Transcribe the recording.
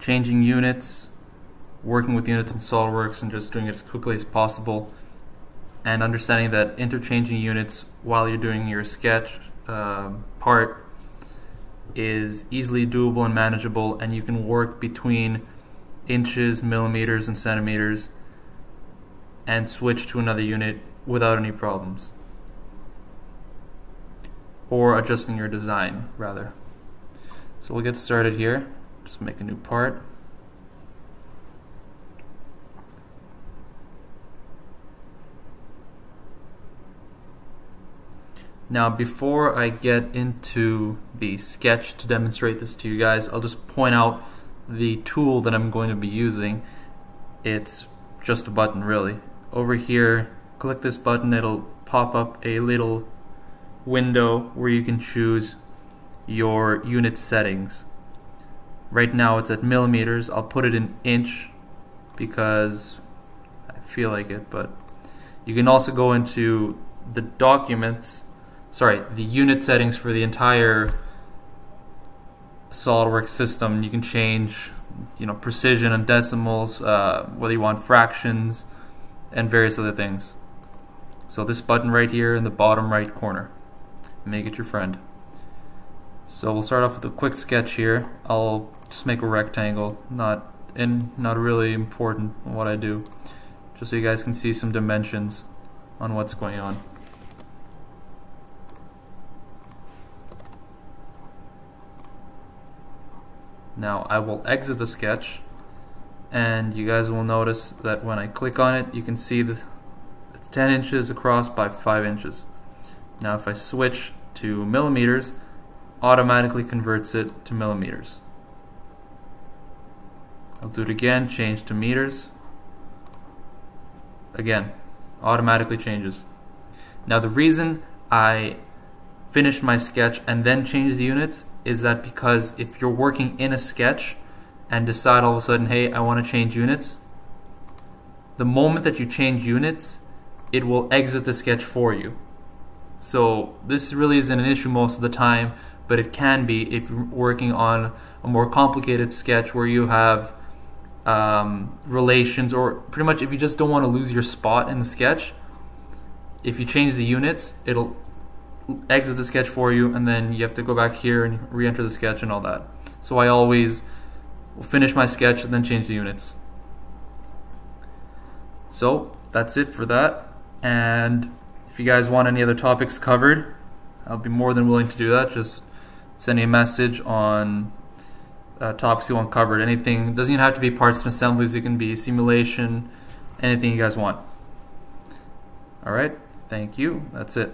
changing units, working with units in Solidworks, and just doing it as quickly as possible, and understanding that interchanging units while you're doing your sketch part is easily doable and manageable, and you can work between inches, millimeters, and centimeters and switch to another unit without any problems, or adjusting your design rather. So we'll get started here. Just make a new part. Now before I get into the sketch to demonstrate this to you guys, I'll just point out the tool that I'm going to be using. It's just a button really. Over here, click this button, it'll pop up a little window where you can choose your unit settings. Right now it's at millimeters. I'll put it in inch because I feel like it, but you can also go into the the unit settings for the entire SolidWorks system. You can change, precision and decimals, whether you want fractions and various other things. So this button right here in the bottom right corner, make it your friend. So we'll start off with a quick sketch here. I'll just make a rectangle, not really important what I do, just so you guys can see some dimensions on what's going on. Now I will exit the sketch, and you guys will notice that when I click on it, you can see that it's 10 inches across by 5 inches. Now if I switch to millimeters, automatically converts it to millimeters. I'll do it again, change to meters. Again, automatically changes. Now the reason I finish my sketch and then change the units is that because if you're working in a sketch and decide all of a sudden, hey, I want to change units, the moment that you change units, it will exit the sketch for you. So this really isn't an issue most of the time, but it can be if you're working on a more complicated sketch where you have relations, or pretty much if you just don't want to lose your spot in the sketch. If you change the units, it'll exit the sketch for you, and then you have to go back here and re-enter the sketch and all that. So I always will finish my sketch and then change the units. So that's it for that, and if you guys want any other topics covered, I'll be more than willing to do that. Just send me a message on topics you want covered. Anything, it doesn't even have to be parts and assemblies, it can be simulation, anything you guys want. Alright, thank you, that's it.